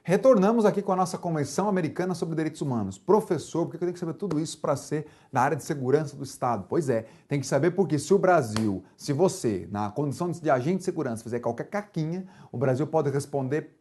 Retornamos aqui com a nossa Convenção Americana sobre Direitos Humanos. Professor, por que eu tenho que saber tudo isso para ser na área de segurança do Estado? Pois é, tem que saber porque se o Brasil, se você, na condição de agente de segurança, fizer qualquer caquinha, o Brasil pode responder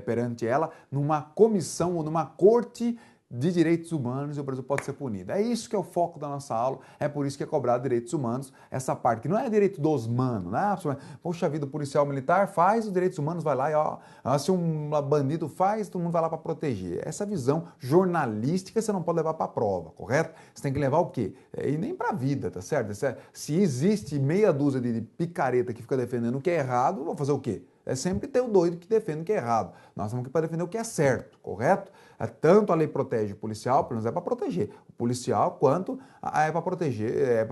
perante ela numa comissão ou numa corte de direitos humanos e o Brasil pode ser punido. É isso que é o foco da nossa aula, é por isso que é cobrado direitos humanos, essa parte que não é direito dos manos, né? Poxa vida, o policial militar faz, os direitos humanos vai lá e ó, se um bandido faz, todo mundo vai lá para proteger. Essa visão jornalística você não pode levar para a prova, correto? Você tem que levar o quê? E nem para a vida, tá certo? Se existe meia dúzia de picareta que fica defendendo o que é errado, vão fazer o quê? É sempre ter o doido que defende o que é errado. Nós estamos aqui para defender o que é certo, correto? Tanto a lei protege o policial, pelo menos é para proteger o policial, quanto é para proteger,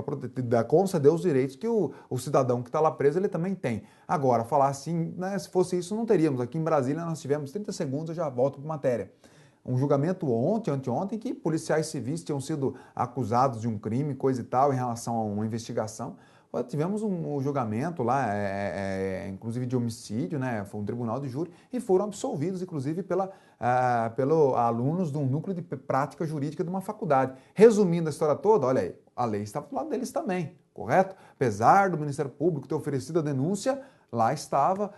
conceder os direitos que o cidadão que está lá preso ele também tem. Agora, falar assim, né, se fosse isso, não teríamos. Aqui em Brasília nós tivemos 30 segundos, eu já volto para a matéria. Um julgamento anteontem, que policiais civis tinham sido acusados de um crime, coisa e tal, em relação a uma investigação. Tivemos um julgamento lá, inclusive de homicídio, né? Foi um tribunal de júri, e foram absolvidos, inclusive, pelos alunos de um núcleo de prática jurídica de uma faculdade. Resumindo a história toda, olha aí, a lei estava do lado deles também, correto? Apesar do Ministério Público ter oferecido a denúncia, lá estava,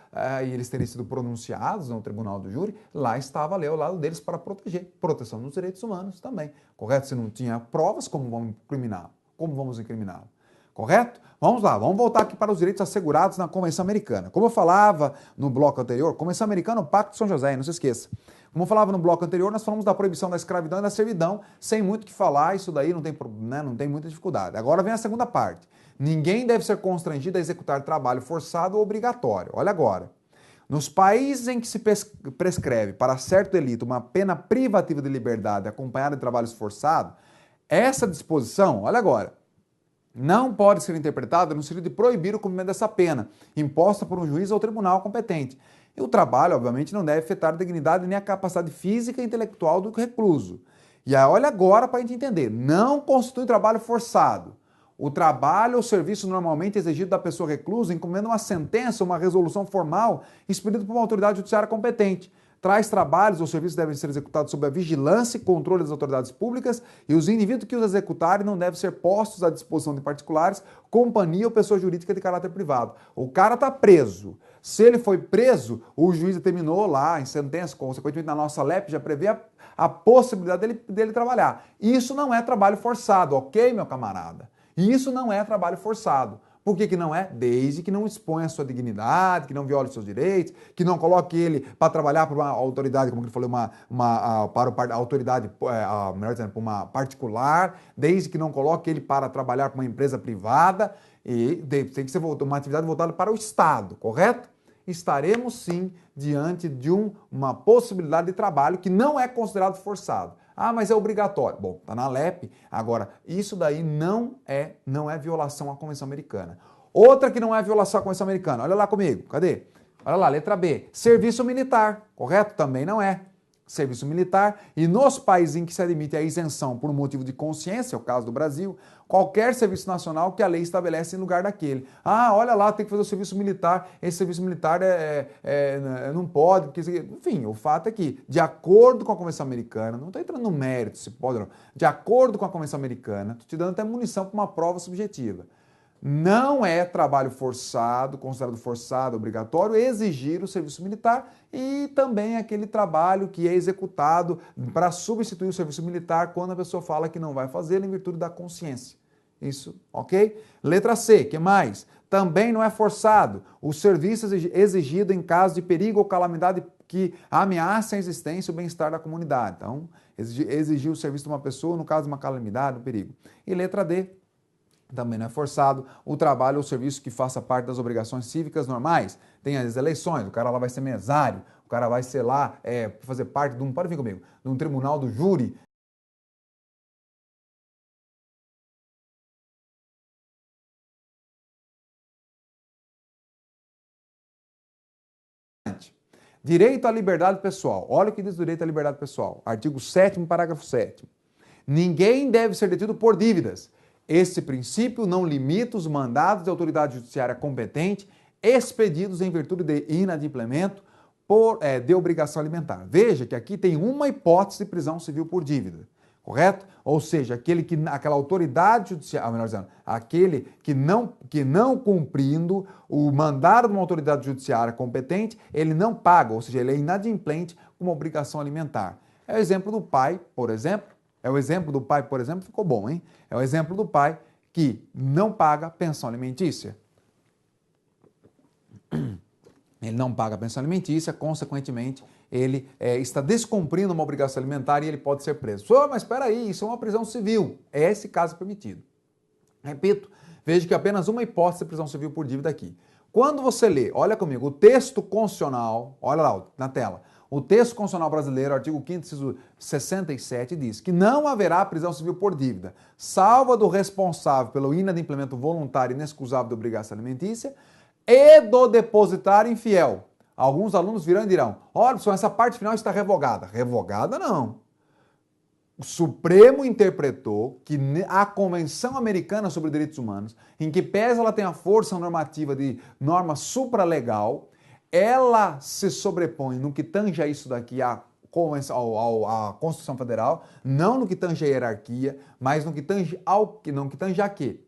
e eles terem sido pronunciados no tribunal do júri, lá estava a lei ao lado deles para proteger, proteção dos direitos humanos também, correto? Se não tinha provas, como vamos incriminá-lo? Como vamos incriminá-lo? Correto? Vamos lá, vamos voltar aqui para os direitos assegurados na Convenção Americana. Como eu falava no bloco anterior, Convenção Americana, o Pacto de São José, não se esqueça. Como eu falava no bloco anterior, nós falamos da proibição da escravidão e da servidão, sem muito o que falar, isso daí não tem muita dificuldade. Agora vem a segunda parte. Ninguém deve ser constrangido a executar trabalho forçado ou obrigatório. Olha agora. Nos países em que se prescreve para certo delito uma pena privativa de liberdade acompanhada de trabalhos forçados, essa disposição, olha agora, não pode ser interpretada no sentido de proibir o cumprimento dessa pena, imposta por um juiz ou tribunal competente. E o trabalho, obviamente, não deve afetar a dignidade nem a capacidade física e intelectual do recluso. E aí, olha agora para a gente entender, não constitui trabalho forçado. O trabalho ou serviço normalmente exigido da pessoa reclusa, incluindo uma sentença ou uma resolução formal expedida por uma autoridade judiciária competente. Tais trabalhos ou serviços devem ser executados sob a vigilância e controle das autoridades públicas e os indivíduos que os executarem não devem ser postos à disposição de particulares, companhia ou pessoa jurídica de caráter privado. O cara está preso. Se ele foi preso, o juiz determinou lá em sentença, consequentemente na nossa LEP, já prevê a possibilidade dele trabalhar. Isso não é trabalho forçado, ok, meu camarada? Isso não é trabalho forçado. Por que não é? Desde que não exponha a sua dignidade, que não viole os seus direitos, que não coloque ele para trabalhar para uma autoridade, como ele falou, para a autoridade, melhor dizendo, para uma particular, desde que não coloque ele para trabalhar para uma empresa privada, e tem que ser uma atividade voltada para o Estado, correto? Estaremos sim diante de uma possibilidade de trabalho que não é considerado forçado. Ah, mas é obrigatório. Bom, está na LEP. Agora, isso daí não é violação à Convenção Americana. Outra que não é violação à Convenção Americana. Olha lá comigo. Cadê? Olha lá, letra B. Serviço militar. Correto? Também não é. Serviço militar. E nos países em que se admite a isenção por um motivo de consciência, é o caso do Brasil, qualquer serviço nacional que a lei estabelece em lugar daquele. Ah, olha lá, tem que fazer o serviço militar. Esse serviço militar não pode. Porque, enfim, o fato é que, de acordo com a Convenção Americana, não está entrando no mérito se pode ou não, de acordo com a Convenção Americana, estou te dando até munição para uma prova subjetiva. Não é trabalho forçado, considerado forçado, obrigatório, exigir o serviço militar e também aquele trabalho que é executado para substituir o serviço militar quando a pessoa fala que não vai fazê-lo em virtude da consciência. Isso, ok? Letra C, que mais? Também não é forçado o serviço exigido em caso de perigo ou calamidade que ameaça a existência e o bem-estar da comunidade. Então, exigir o serviço de uma pessoa no caso de uma calamidade, um perigo. E letra D, também não é forçado o trabalho ou serviço que faça parte das obrigações cívicas normais. Tem as eleições, o cara lá vai ser mesário, o cara vai ser lá, fazer parte de pode vir comigo, de um tribunal do júri. Direito à liberdade pessoal. Olha o que diz o direito à liberdade pessoal. Artigo 7º, parágrafo 7º. Ninguém deve ser detido por dívidas. Esse princípio não limita os mandados de autoridade judiciária competente expedidos em virtude de inadimplemento de obrigação alimentar. Veja que aqui tem uma hipótese de prisão civil por dívida, correto? Ou seja, aquela autoridade judicial, melhor dizendo, aquele que não cumprindo o mandado de uma autoridade judiciária competente, ele não paga, ou seja, ele é inadimplente com uma obrigação alimentar. É o exemplo do pai, por exemplo. Ficou bom, hein? É o exemplo do pai que não paga pensão alimentícia. Ele não paga a pensão alimentícia, consequentemente, ele está descumprindo uma obrigação alimentar e ele pode ser preso. Mas espera aí, isso é uma prisão civil. Esse caso é permitido. Repito, veja que apenas uma hipótese de prisão civil por dívida aqui. Quando você lê, olha comigo, o texto constitucional, olha lá na tela, o texto constitucional brasileiro, artigo 5º, inciso 67, diz que não haverá prisão civil por dívida, salvo a do responsável pelo inadimplemento voluntário e inexcusável de obrigação alimentícia, e do depositário infiel. Alguns alunos virão e dirão, olha, só essa parte final está revogada. Revogada não. O Supremo interpretou que a Convenção Americana sobre Direitos Humanos, em que pese ela tem a força normativa de norma supralegal, ela se sobrepõe no que tange a isso daqui, a Constituição Federal, não no que tange a hierarquia, mas no que tange a quê?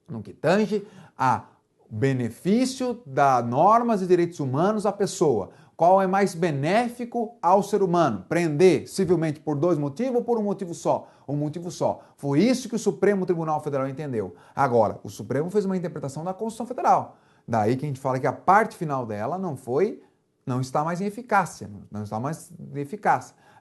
No que tange a benefício das normas e direitos humanos à pessoa. Qual é mais benéfico ao ser humano? Prender civilmente por 2 motivos ou por um motivo só? Um motivo só. Foi isso que o Supremo Tribunal Federal entendeu. Agora, o Supremo fez uma interpretação da Constituição Federal. Daí que a gente fala que a parte final dela não está mais em eficácia.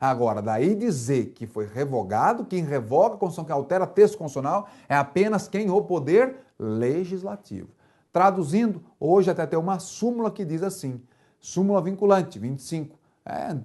Agora, daí dizer que foi revogado, quem revoga a Constituição, que altera texto constitucional, é apenas quem? O poder legislativo. Traduzindo, hoje até tem uma súmula que diz assim, súmula vinculante, 25,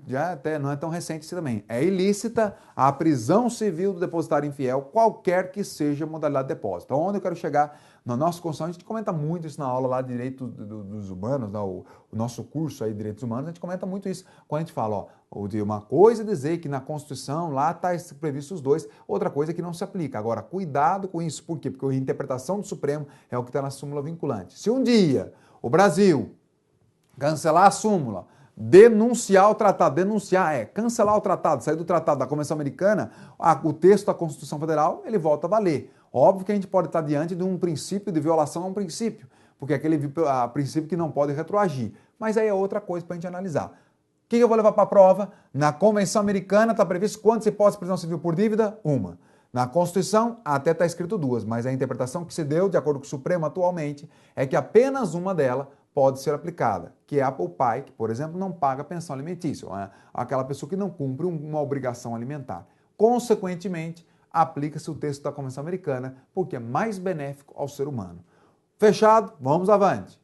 já até não é tão recente assim também. É ilícita a prisão civil do depositário infiel, qualquer que seja a modalidade de depósito. Então, onde eu quero chegar? Na nossa Constituição, a gente comenta muito isso na aula lá de Direitos dos Humanos, o nosso curso aí de Direitos Humanos, a gente comenta muito isso. Quando a gente fala, de uma coisa é dizer que na Constituição lá está previsto os dois, outra coisa é que não se aplica. Agora, cuidado com isso. Por quê? Porque a interpretação do Supremo é o que está na súmula vinculante. Se um dia o Brasil cancelar a súmula, denunciar o tratado, cancelar o tratado, sair do tratado da Convenção Americana, o texto da Constituição Federal, ele volta a valer. Óbvio que a gente pode estar diante de um princípio de violação a um princípio, porque é aquele princípio que não pode retroagir. Mas aí é outra coisa para a gente analisar. O que eu vou levar para a prova? Na Convenção Americana está previsto quantas hipóteses de prisão civil por dívida? Uma. Na Constituição até está escrito 2, mas a interpretação que se deu, de acordo com o Supremo atualmente, é que apenas uma delas pode ser aplicada, que é o pai, que, por exemplo, não paga pensão alimentícia, ou aquela pessoa que não cumpre uma obrigação alimentar. Consequentemente, aplica-se o texto da Convenção Americana, porque é mais benéfico ao ser humano. Fechado? Vamos avante.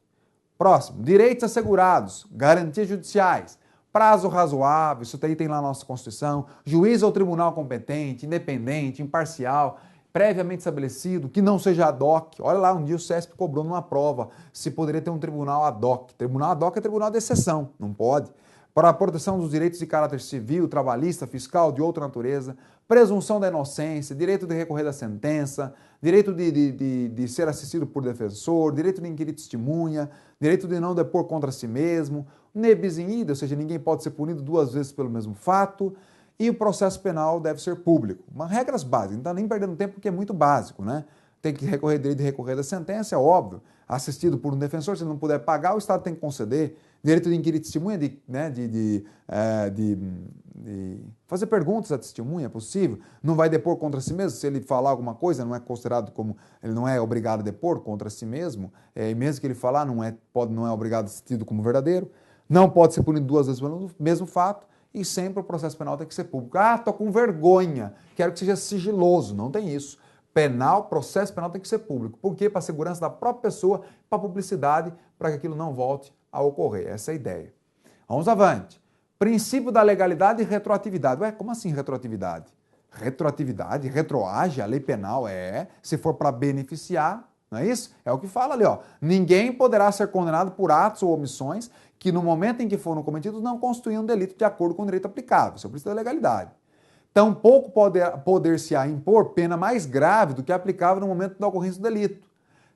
Próximo, direitos assegurados, garantias judiciais, prazo razoável, isso aí tem lá na nossa Constituição, juiz ou tribunal competente, independente, imparcial, previamente estabelecido, que não seja ad hoc. Olha lá, um dia o CESP cobrou numa prova se poderia ter um tribunal ad hoc. Tribunal ad hoc é tribunal de exceção, não pode. Para a proteção dos direitos de caráter civil, trabalhista, fiscal, de outra natureza, presunção da inocência, direito de recorrer da sentença, direito de ser assistido por defensor, direito de inquirir testemunha, direito de não depor contra si mesmo, ne bis in idem, ou seja, ninguém pode ser punido 2 vezes pelo mesmo fato, e o processo penal deve ser público. Regras básicas, não está nem perdendo tempo porque é muito básico, né? Tem que recorrer direito de recorrer da sentença, é óbvio. Assistido por um defensor, se não puder pagar, o Estado tem que conceder. Direito de inquirir testemunha, de fazer perguntas à testemunha, é possível. Não vai depor contra si mesmo. Se ele falar alguma coisa, não é considerado como... Ele não é obrigado a depor contra si mesmo. E mesmo que ele falar, não é obrigado a ser tido como verdadeiro. Não pode ser punido 2 vezes pelo mesmo fato. E sempre o processo penal tem que ser público. Tô com vergonha, quero que seja sigiloso. Não tem isso. Processo penal tem que ser público. Por quê? Para a segurança da própria pessoa, para a publicidade, para que aquilo não volte a ocorrer. Essa é a ideia. Vamos avante. Princípio da legalidade e retroatividade. Como assim retroatividade? Retroatividade, retroage, a lei penal se for para beneficiar, não é isso? É o que fala ali, ó. Ninguém poderá ser condenado por atos ou omissões que no momento em que foram cometidos não constituíam delito de acordo com o direito aplicável. Isso é o princípio da legalidade. Tampouco poder-se-á impor pena mais grave do que aplicável no momento da ocorrência do delito.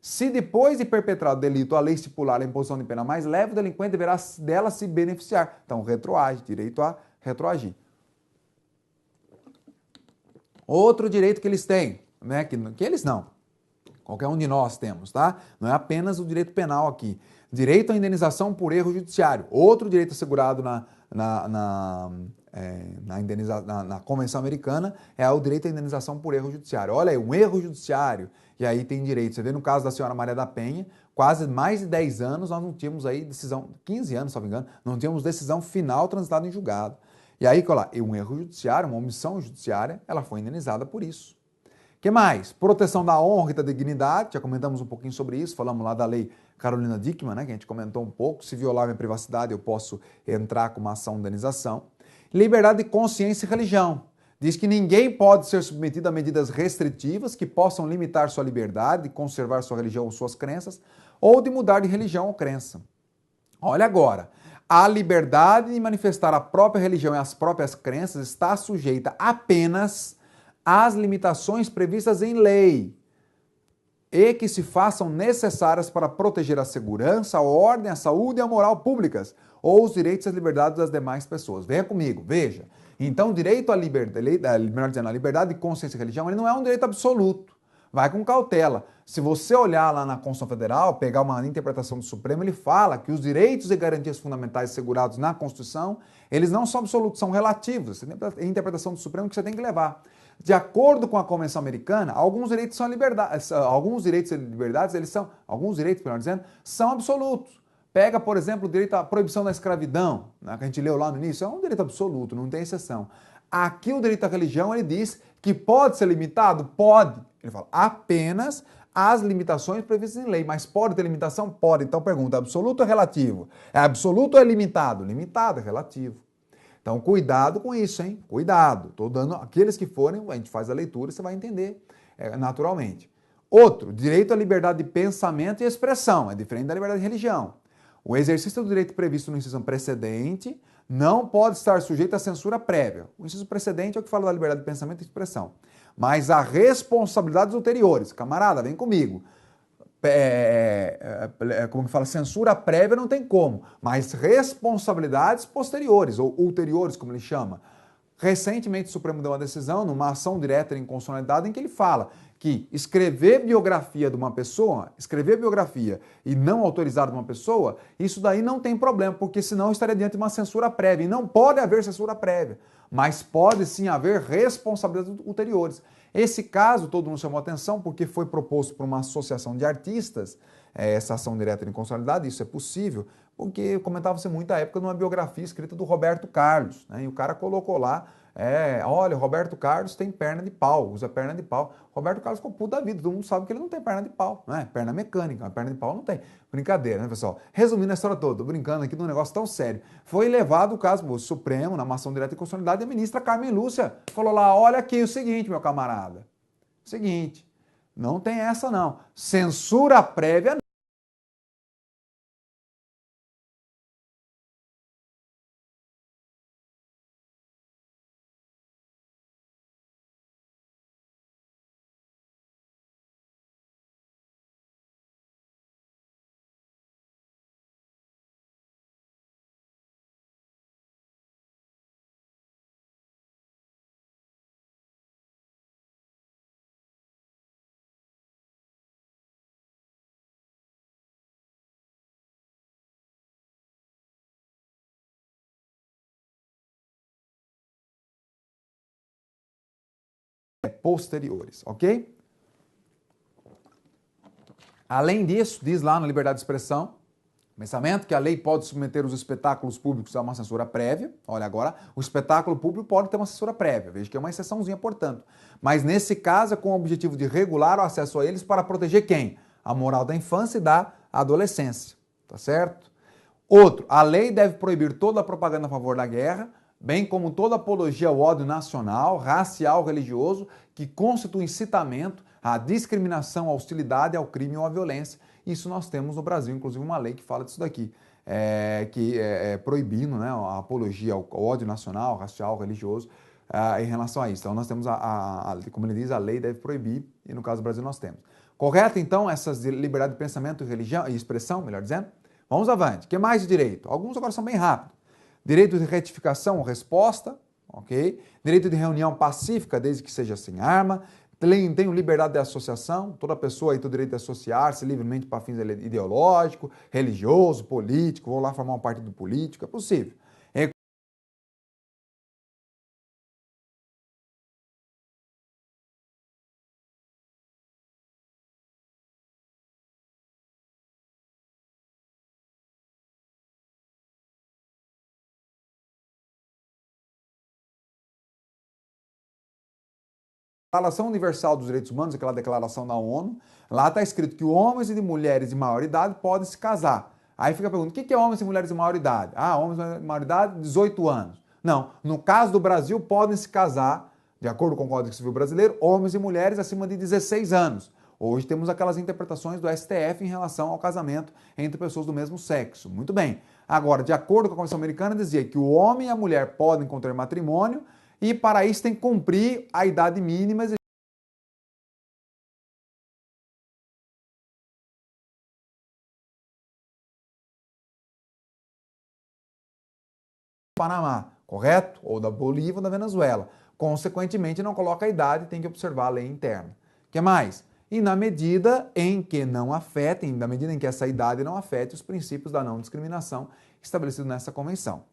Se depois de perpetrado o delito a lei estipular a imposição de pena mais leve, o delinquente deverá dela se beneficiar. Então, retroage, direito a retroagir. Outro direito que eles têm, né? Que eles não, qualquer um de nós temos, tá? Não é apenas o direito penal aqui. Direito à indenização por erro judiciário. Outro direito assegurado na Convenção Americana é o direito à indenização por erro judiciário. Olha aí, um erro judiciário, e aí tem direito. Você vê no caso da senhora Maria da Penha, quase mais de 10 anos nós não tínhamos aí decisão, 15 anos, se não me engano, não tínhamos decisão final transitada em julgado. E aí, olha lá, um erro judiciário, uma omissão judiciária, ela foi indenizada por isso. O que mais? Proteção da honra e da dignidade, já comentamos um pouquinho sobre isso, falamos lá da lei Carolina Dickmann, né, que a gente comentou um pouco. Se violar minha privacidade, eu posso entrar com uma ação de indenização. Liberdade de consciência e religião. Diz que ninguém pode ser submetido a medidas restritivas que possam limitar sua liberdade de conservar sua religião ou suas crenças, ou de mudar de religião ou crença. Olha agora, a liberdade de manifestar a própria religião e as próprias crenças está sujeita apenas às limitações previstas em lei e que se façam necessárias para proteger a segurança, a ordem, a saúde e a moral públicas ou os direitos e as liberdades das demais pessoas. Venha comigo, veja. Então, o direito à liberdade de consciência e religião, ele não é um direito absoluto. Vai com cautela. Se você olhar lá na Constituição Federal, pegar uma interpretação do Supremo, ele fala que os direitos e garantias fundamentais assegurados na Constituição, eles não são absolutos, são relativos. Essa é a interpretação do Supremo que você tem que levar. De acordo com a Convenção Americana, alguns direitos são liberdades, alguns direitos e liberdades, alguns direitos, melhor dizendo, são absolutos. Pega, por exemplo, o direito à proibição da escravidão, né, que a gente leu lá no início, é um direito absoluto, não tem exceção. Aqui o direito à religião, ele diz que pode ser limitado? Pode. Ele fala apenas as limitações previstas em lei, mas pode ter limitação? Pode. Então pergunta, absoluto ou relativo? É absoluto ou é limitado? Limitado, é relativo. Então cuidado com isso, hein? Cuidado. Estou dando aqueles que forem, a gente faz a leitura e você vai entender naturalmente. Outro, direito à liberdade de pensamento e expressão, é diferente da liberdade de religião. O exercício do direito previsto no inciso precedente não pode estar sujeito à censura prévia. O inciso precedente é o que fala da liberdade de pensamento e expressão. Mas há responsabilidades ulteriores. Camarada, vem comigo. Como que fala? Censura prévia não tem como, mas responsabilidades posteriores, ou ulteriores, como ele chama. Recentemente o Supremo deu uma decisão, numa ação direta de inconstitucionalidade, em que ele fala que escrever biografia de uma pessoa, escrever biografia e não autorizar de uma pessoa, isso daí não tem problema, porque senão estaria diante de uma censura prévia. E não pode haver censura prévia, mas pode sim haver responsabilidades ulteriores. Esse caso todo mundo chamou atenção porque foi proposto por uma associação de artistas, essa ação direta de inconstitucionalidade, isso é possível, porque comentava-se muito à época de uma biografia escrita do Roberto Carlos, né? E o cara colocou lá, olha, Roberto Carlos tem perna de pau, usa perna de pau. Roberto Carlos ficou puto da vida, todo mundo sabe que ele não tem perna de pau, né? Perna mecânica, mas perna de pau não tem. Brincadeira, né, pessoal? Resumindo a história toda, tô brincando aqui de um negócio tão sério. Foi levado o caso do Supremo, na ação direta de inconstitucionalidade, e a ministra Carmen Lúcia falou lá, olha aqui o seguinte, meu camarada, seguinte, não tem essa não, censura prévia não. Posteriores, ok? Além disso, diz lá na liberdade de expressão, pensamento que a lei pode submeter os espetáculos públicos a uma censura prévia. Olha agora, o espetáculo público pode ter uma censura prévia, veja que é uma exceçãozinha, portanto. Mas nesse caso é com o objetivo de regular o acesso a eles para proteger quem? A moral da infância e da adolescência, tá certo? Outro, a lei deve proibir toda a propaganda a favor da guerra, bem como toda apologia ao ódio nacional, racial, religioso, que constitui incitamento à discriminação, à hostilidade, ao crime ou à violência. Isso nós temos no Brasil, inclusive uma lei que fala disso daqui, proibindo, né, a apologia ao ódio nacional, racial, religioso, em relação a isso. Então nós temos, como ele diz, a lei deve proibir, e no caso do Brasil nós temos. Correto, então, essas liberdade de pensamento e religião e expressão, melhor dizendo? Vamos avante. O que mais de direito? Alguns agora são bem rápidos. Direito de retificação ou resposta, ok? Direito de reunião pacífica, desde que seja sem arma. Tenho liberdade de associação, toda pessoa aí tem o direito de associar-se livremente para fins ideológico, religioso, político, vou lá formar um partido político, é possível. Declaração Universal dos Direitos Humanos, aquela declaração da ONU, lá está escrito que homens e mulheres de maior idade podem se casar. Aí fica a pergunta, o que é homens e mulheres de maior idade? Ah, homens de maior idade, 18 anos. Não, no caso do Brasil, podem se casar, de acordo com o Código Civil Brasileiro, homens e mulheres acima de 16 anos. Hoje temos aquelas interpretações do STF em relação ao casamento entre pessoas do mesmo sexo. Muito bem. Agora, de acordo com a Convenção Americana, dizia que o homem e a mulher podem contrair matrimônio, e para isso tem que cumprir a idade mínima exigida. Panamá, correto? Ou da Bolívia ou da Venezuela. Consequentemente, não coloca a idade, tem que observar a lei interna. O que mais? E na medida em que não afetem, na medida em que essa idade não afete os princípios da não discriminação estabelecidos nessa convenção.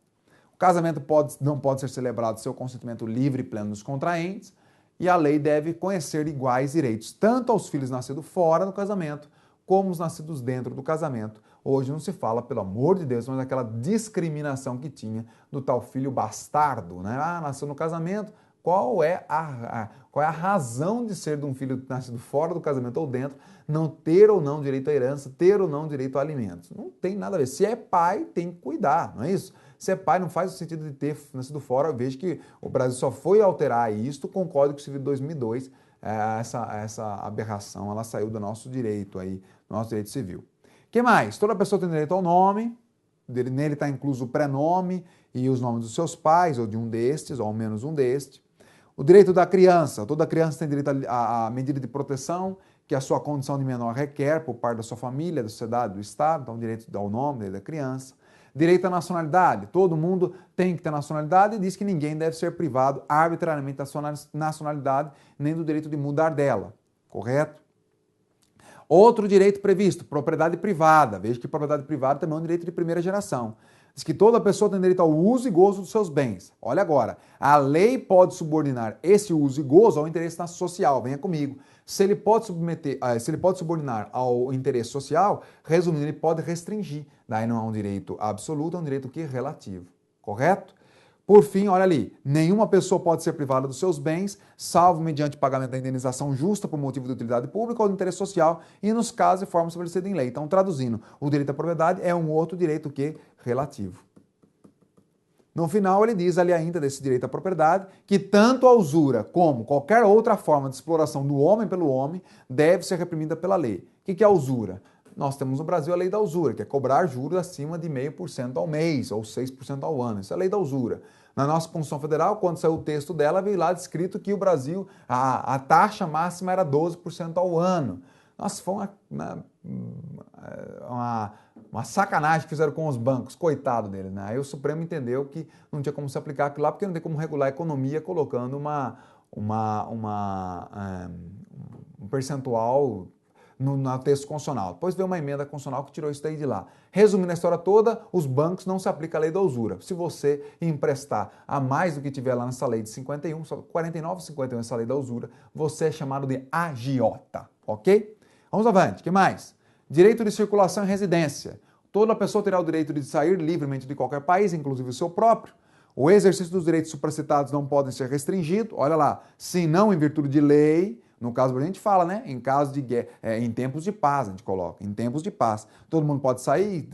O casamento não pode ser celebrado sem o consentimento livre e pleno dos contraentes, e a lei deve conhecer iguais direitos, tanto aos filhos nascidos fora do casamento, como os nascidos dentro do casamento. Hoje não se fala, pelo amor de Deus, mas daquela discriminação que tinha do tal filho bastardo, né? Ah, nasceu no casamento. Qual é a razão de ser de um filho nascido fora do casamento ou dentro, não ter ou não direito à herança, ter ou não direito a alimentos? Não tem nada a ver. Se é pai, tem que cuidar, não é isso? Se é pai, não faz o sentido de ter nascido fora. Eu vejo que o Brasil só foi alterar isto com o Código Civil de 2002. Essa aberração, ela saiu do nosso direito aí, do nosso direito civil. O que mais? Toda pessoa tem direito ao nome, nele está incluso o prenome e os nomes dos seus pais, ou de um destes, ou ao menos um destes. O direito da criança, toda criança tem direito à medida de proteção que a sua condição de menor requer por parte da sua família, da sociedade, do Estado, então direito ao nome da criança. Direito à nacionalidade, todo mundo tem que ter nacionalidade e diz que ninguém deve ser privado arbitrariamente da sua nacionalidade, nem do direito de mudar dela, correto? Outro direito previsto, propriedade privada. Veja que propriedade privada também é um direito de primeira geração. Diz que toda pessoa tem direito ao uso e gozo dos seus bens. Olha agora, a lei pode subordinar esse uso e gozo ao interesse social. Venha comigo. Se ele pode subordinar ao interesse social, resumindo, ele pode restringir. Daí não é um direito absoluto, é um direito que relativo. Correto? Por fim, olha ali, nenhuma pessoa pode ser privada dos seus bens, salvo mediante pagamento da indenização justa por motivo de utilidade pública ou de interesse social e nos casos e formas estabelecidas em lei. Então, traduzindo, o direito à propriedade é um outro direito que relativo. No final, ele diz ali ainda desse direito à propriedade que tanto a usura como qualquer outra forma de exploração do homem pelo homem deve ser reprimida pela lei. O que é a usura? Nós temos no Brasil a lei da usura, que é cobrar juros acima de 0,5% ao mês ou 6% ao ano. Isso é a lei da usura. Na nossa Constituição Federal, quando saiu o texto dela, veio lá descrito que o Brasil, a taxa máxima era 12% ao ano. Nossa, foi uma sacanagem que fizeram com os bancos, coitado deles, né? Aí o Supremo entendeu que não tinha como se aplicar aquilo lá, porque não tem como regular a economia colocando um percentual no texto constitucional. Depois veio uma emenda constitucional que tirou isso daí de lá. Resumindo a história toda, os bancos não se aplica a lei da usura. Se você emprestar a mais do que tiver lá nessa lei de 51, só 49 e 51 essa lei da usura, você é chamado de agiota, ok? Vamos avante, o que mais? Direito de circulação e residência. Toda pessoa terá o direito de sair livremente de qualquer país, inclusive o seu próprio. O exercício dos direitos supracitados não podem ser restringidos, olha lá, se não em virtude de lei. No caso, a gente fala, né? Em caso de guerra, em tempos de paz, a gente coloca, em tempos de paz. Todo mundo pode sair,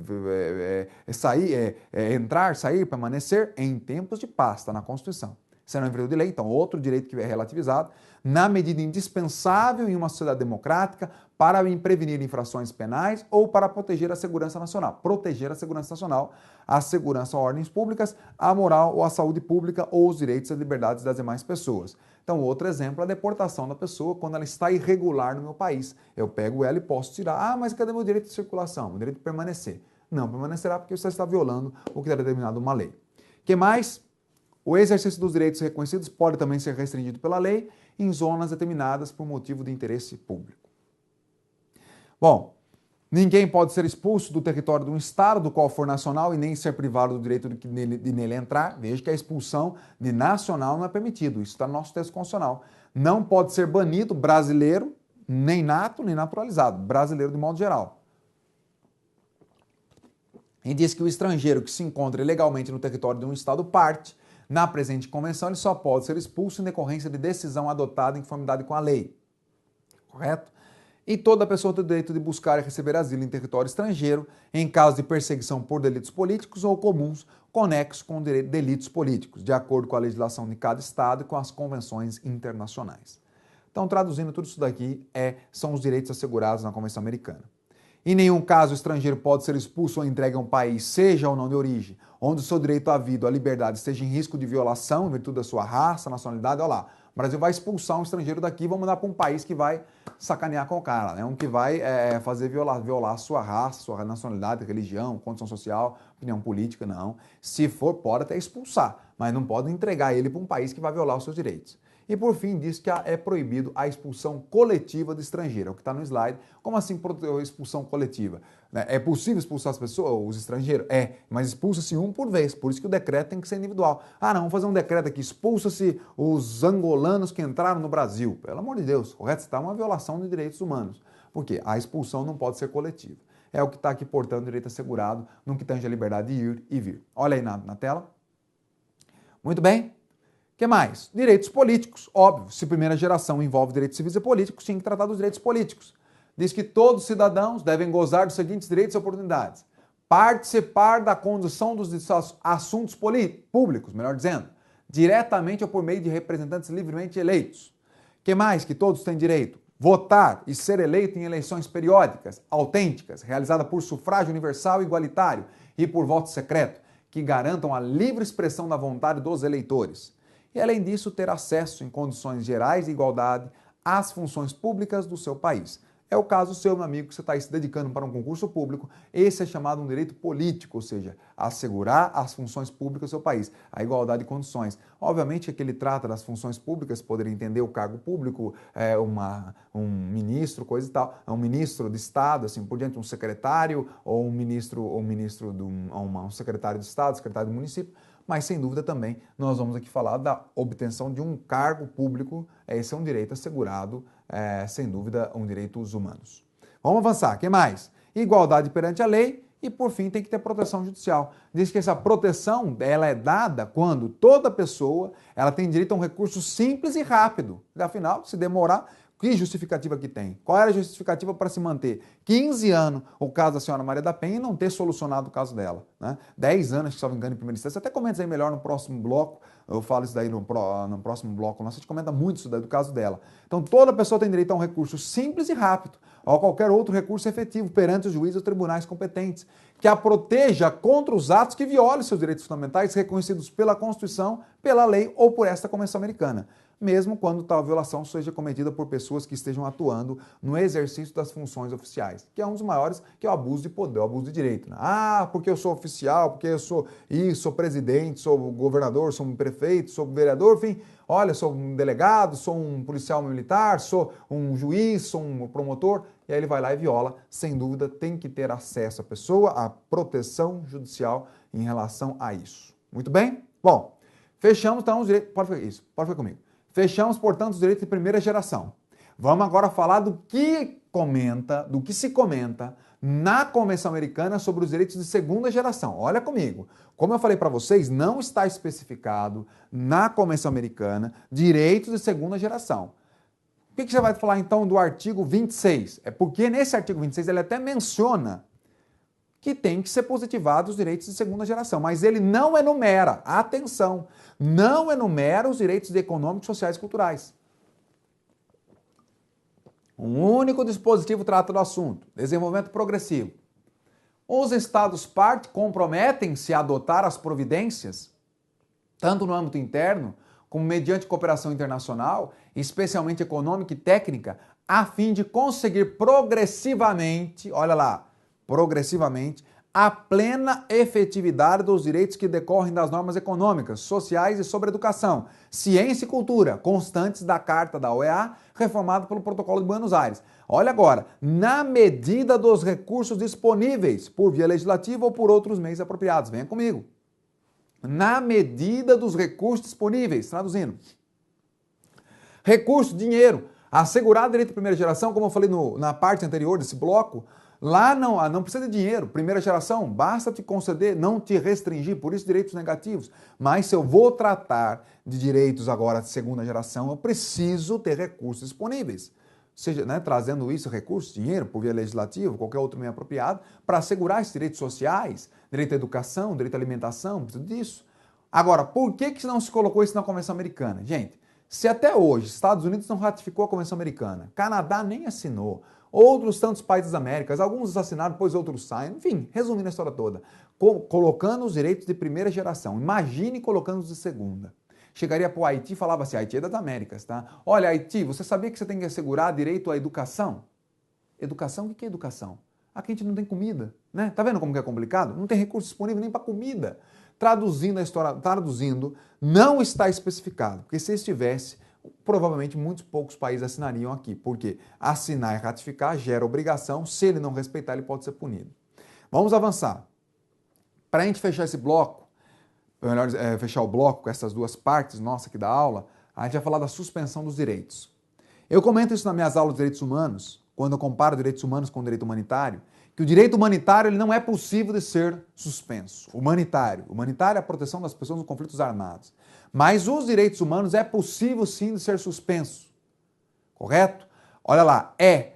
entrar, sair, permanecer em tempos de paz, está na Constituição. serão em virtude de lei, então outro direito que é relativizado, na medida indispensável em uma sociedade democrática para prevenir infrações penais ou para proteger a segurança nacional. Proteger a segurança nacional, a segurança, ordens públicas, a moral ou a saúde pública ou os direitos e as liberdades das demais pessoas. Então, outro exemplo é a deportação da pessoa quando ela está irregular no meu país. Eu pego ela e posso tirar. Ah, mas cadê meu direito de circulação? Meu direito de permanecer. Não permanecerá porque você está violando o que é determinado uma lei. O que mais? O exercício dos direitos reconhecidos pode também ser restringido pela lei em zonas determinadas por motivo de interesse público. Bom, ninguém pode ser expulso do território de um estado do qual for nacional e nem ser privado do direito de nele entrar. Veja que a expulsão de nacional não é permitido. Isso está no nosso texto constitucional. Não pode ser banido brasileiro, nem nato, nem naturalizado. Brasileiro de modo geral. E diz que o estrangeiro que se encontra ilegalmente no território de um estado parte, na presente convenção, ele só pode ser expulso em decorrência de decisão adotada em conformidade com a lei. Correto? E toda pessoa tem o direito de buscar e receber asilo em território estrangeiro em caso de perseguição por delitos políticos ou comuns conexos com delitos políticos, de acordo com a legislação de cada estado e com as convenções internacionais. Então, traduzindo tudo isso daqui, são os direitos assegurados na Convenção Americana. Em nenhum caso o estrangeiro pode ser expulso ou entregue a um país, seja ou não de origem, onde o seu direito à vida ou à liberdade esteja em risco de violação em virtude da sua raça, nacionalidade. Olha lá, o Brasil vai expulsar um estrangeiro daqui e vai mandar para um país que vai sacanear com o cara, né? Um que vai fazer violar a sua raça, sua nacionalidade, religião, condição social, opinião política, não. Se for, pode até expulsar, mas não pode entregar ele para um país que vai violar os seus direitos. E por fim, diz que é proibido a expulsão coletiva do estrangeiro, é o que está no slide. Como assim expulsão coletiva? É possível expulsar as pessoas, os estrangeiros? Mas expulsa-se um por vez, por isso que o decreto tem que ser individual. Ah, não, vamos fazer um decreto aqui, expulsa-se os angolanos que entraram no Brasil. Pelo amor de Deus, correto? Está uma violação de direitos humanos. Por quê? A expulsão não pode ser coletiva. É o que está aqui, portanto, direito assegurado, no que tange a liberdade de ir e vir. Olha aí na tela. Muito bem. O que mais? Direitos políticos. Óbvio, se primeira geração envolve direitos civis e políticos, tinha que tratar dos direitos políticos. Diz que todos os cidadãos devem gozar dos seguintes direitos e oportunidades. Participar da condução dos assuntos públicos, melhor dizendo, diretamente ou por meio de representantes livremente eleitos. O que mais que todos têm direito? Votar e ser eleito em eleições periódicas, autênticas, realizadas por sufrágio universal e igualitário e por voto secreto, que garantam a livre expressão da vontade dos eleitores. E, além disso, ter acesso em condições gerais de igualdade às funções públicas do seu país. É o caso seu, meu amigo, que você está aí se dedicando para um concurso público. Esse é chamado um direito político, ou seja, assegurar as funções públicas do seu país, a igualdade de condições. Obviamente que ele trata das funções públicas, poderia entender o cargo público, um ministro, coisa e tal, um ministro de Estado, assim por diante, um secretário, ou um secretário de Estado, secretário do município. Mas, sem dúvida, também nós vamos aqui falar da obtenção de um cargo público. Esse é um direito assegurado, sem dúvida, um direito dos humanos. Vamos avançar. O que mais? Igualdade perante a lei e, por fim, tem que ter proteção judicial. Diz que essa proteção ela é dada quando toda pessoa ela tem direito a um recurso simples e rápido. Afinal, se demorar... Que justificativa que tem? Qual era a justificativa para se manter 15 anos o caso da senhora Maria da Penha e não ter solucionado o caso dela? Né? 10 anos, se não me engano, em primeira instância. Até comenta aí melhor no próximo bloco. Eu falo isso daí no próximo bloco. Nossa, a gente comenta muito isso daí do caso dela. Então, toda pessoa tem direito a um recurso simples e rápido, ou a qualquer outro recurso efetivo perante os juízes ou tribunais competentes, que a proteja contra os atos que violem seus direitos fundamentais reconhecidos pela Constituição, pela lei ou por esta Convenção Americana, mesmo quando tal violação seja cometida por pessoas que estejam atuando no exercício das funções oficiais, que é um dos maiores, que é o abuso de poder, o abuso de direito. Né? Ah, porque eu sou oficial, porque eu sou isso, sou presidente, sou governador, sou um prefeito, sou vereador, enfim, olha, sou um delegado, sou um policial militar, sou um juiz, sou um promotor, e aí ele vai lá e viola. Sem dúvida, tem que ter acesso a pessoa à proteção judicial em relação a isso. Muito bem? Bom, fechamos então os direitos. Pode ver comigo. Fechamos, portanto, os direitos de primeira geração. Vamos agora falar do que se comenta na Convenção Americana sobre os direitos de segunda geração. Olha comigo. Como eu falei para vocês, não está especificado na Convenção Americana direitos de segunda geração. O que você vai falar então do artigo 26? É porque nesse artigo 26 ele até menciona que tem que ser positivado os direitos de segunda geração. Mas ele não enumera, atenção, não enumera os direitos econômicos, sociais e culturais. Um único dispositivo trata do assunto, desenvolvimento progressivo. Os Estados-partes comprometem-se a adotar as providências, tanto no âmbito interno, como mediante cooperação internacional, especialmente econômica e técnica, a fim de conseguir progressivamente, olha lá, progressivamente, a plena efetividade dos direitos que decorrem das normas econômicas, sociais e sobre educação, ciência e cultura, constantes da Carta da OEA, reformada pelo Protocolo de Buenos Aires. Olha agora, na medida dos recursos disponíveis, por via legislativa ou por outros meios apropriados. Venha comigo. Na medida dos recursos disponíveis, traduzindo. Recurso, dinheiro. Assegurar direito de primeira geração, como eu falei na parte anterior desse bloco, lá não precisa de dinheiro. Primeira geração, basta te conceder, não te restringir, por isso direitos negativos. Mas se eu vou tratar de direitos agora de segunda geração, eu preciso ter recursos disponíveis. Seja, né, trazendo isso, recursos, dinheiro, por via legislativa, qualquer outro meio apropriado, para assegurar esses direitos sociais, direito à educação, direito à alimentação, tudo disso. Agora, por que não se colocou isso na Convenção Americana? Gente, se até hoje Estados Unidos não ratificou a Convenção Americana, Canadá nem assinou, outros tantos países das Américas, alguns assinaram, depois outros saem, enfim, resumindo a história toda, colocando os direitos de primeira geração, imagine colocando os de segunda. Chegaria para o Haiti e falava assim, Haiti é das Américas, tá? Olha, Haiti, você sabia que você tem que assegurar direito à educação? Educação? O que é educação? Aqui a gente não tem comida, né? Tá vendo como que é complicado? Não tem recurso disponível nem para comida. Traduzindo a história, não está especificado, porque se estivesse, provavelmente muitos poucos países assinariam aqui, porque assinar e ratificar gera obrigação, se ele não respeitar, ele pode ser punido. Vamos avançar. Para a gente fechar esse bloco, melhor fechar o bloco com essas duas partes nossa aqui da aula, a gente vai falar da suspensão dos direitos. Eu comento isso nas minhas aulas de direitos humanos, quando eu comparo direitos humanos com o direito humanitário, que o direito humanitário ele não é possível de ser suspenso. Humanitário é a proteção das pessoas nos conflitos armados. Mas os direitos humanos é possível sim de ser suspenso. Correto? Olha lá,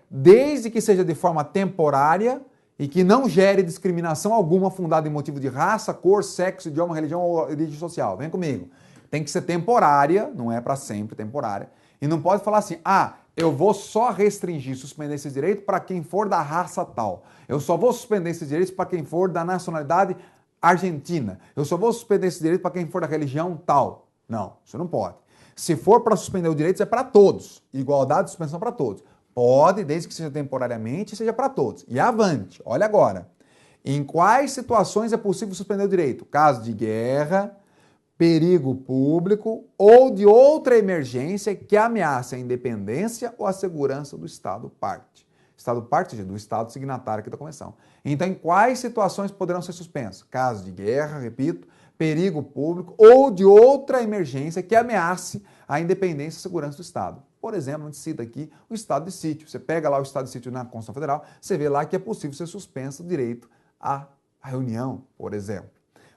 desde que seja de forma temporária e que não gere discriminação alguma fundada em motivo de raça, cor, sexo, idioma, religião ou origem social. Vem comigo. Tem que ser temporária, não é para sempre temporária. E não pode falar assim, eu vou só restringir, suspender esse direito para quem for da raça tal. Eu só vou suspender esses direitos para quem for da nacionalidade argentina. Eu só vou suspender esse direito para quem for da religião tal. Não, isso não pode. Se for para suspender os direitos, é para todos. Igualdade de suspensão para todos. Pode, desde que seja temporariamente, seja para todos. E avante, olha agora. Em quais situações é possível suspender o direito? Caso de guerra, perigo público ou de outra emergência que ameace a independência ou a segurança do Estado-parte. Estado-parte, do Estado signatário aqui da Convenção. Então, em quais situações poderão ser suspensos? Caso de guerra, repito, perigo público ou de outra emergência que ameace a independência e a segurança do Estado. Por exemplo, a gente cita aqui o estado de sítio. Você pega lá o estado de sítio na Constituição Federal, você vê lá que é possível ser suspenso o direito à reunião, por exemplo.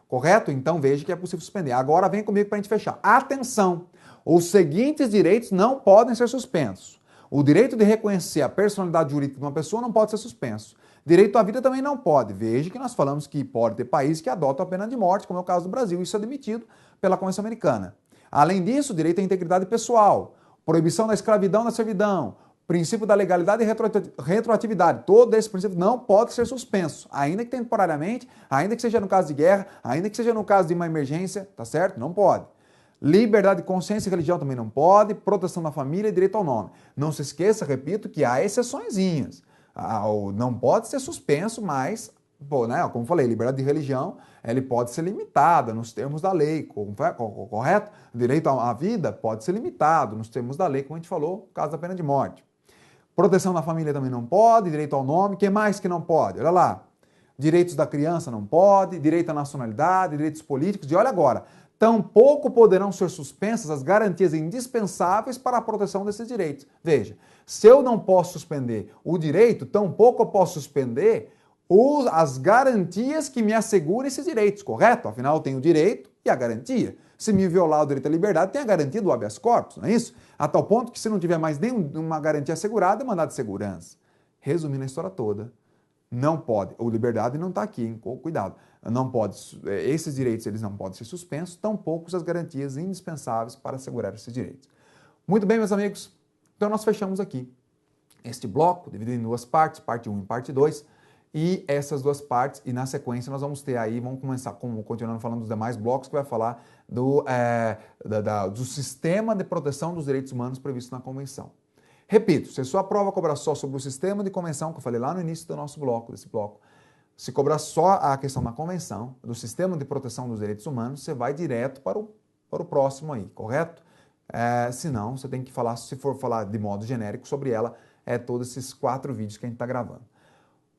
Correto? Então veja que é possível suspender. Agora vem comigo para a gente fechar. Atenção! Os seguintes direitos não podem ser suspensos. O direito de reconhecer a personalidade jurídica de uma pessoa não pode ser suspenso. Direito à vida também não pode. Veja que nós falamos que pode ter países que adotam a pena de morte, como é o caso do Brasil. Isso é admitido pela Convenção Americana. Além disso, direito à integridade pessoal, proibição da escravidão e da servidão, princípio da legalidade e retroatividade. Todo esse princípio não pode ser suspenso, ainda que temporariamente, ainda que seja no caso de guerra, ainda que seja no caso de uma emergência, tá certo? Não pode. Liberdade de consciência e religião também não pode, proteção da família e direito ao nome. Não se esqueça, repito, que há exceçõezinhas. Não pode ser suspenso, mas, como falei, liberdade de religião, ele pode ser limitada nos termos da lei, correto? Direito à vida pode ser limitado nos termos da lei, como a gente falou, no caso da pena de morte. Proteção da família também não pode, direito ao nome, o que mais que não pode? Olha lá, direitos da criança não pode, direito à nacionalidade, direitos políticos, e olha agora, tampouco poderão ser suspensas as garantias indispensáveis para a proteção desses direitos. Veja, se eu não posso suspender o direito, tampouco eu posso suspender as garantias que me asseguram esses direitos, correto? Afinal, eu tenho o direito e a garantia. Se me violar o direito à liberdade, tem a garantia do habeas corpus, não é isso? A tal ponto que se não tiver mais nenhuma garantia assegurada, é mandado de segurança. Resumindo a história toda, não pode, ou liberdade não está aqui, hein? Cuidado, não pode, esses direitos eles não podem ser suspensos, tampouco as garantias indispensáveis para assegurar esses direitos. Muito bem, meus amigos, então nós fechamos aqui este bloco, dividido em duas partes, parte 1 e parte 2, e essas duas partes, e na sequência nós vamos ter aí, vamos começar, continuando falando dos demais blocos, que vai falar do sistema de proteção dos direitos humanos previsto na Convenção. Repito, se a sua prova cobrar só sobre o sistema de convenção, que eu falei lá no início do nosso bloco, desse bloco, se cobrar só a questão da convenção, do sistema de proteção dos direitos humanos, você vai direto para o próximo aí, correto? Se não, você tem que falar, se for falar de modo genérico sobre ela, todos esses 4 vídeos que a gente está gravando.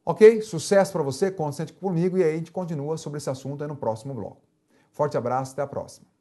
Ok? Sucesso para você, conte sempre comigo e aí a gente continua sobre esse assunto aí no próximo bloco. Forte abraço, até a próxima.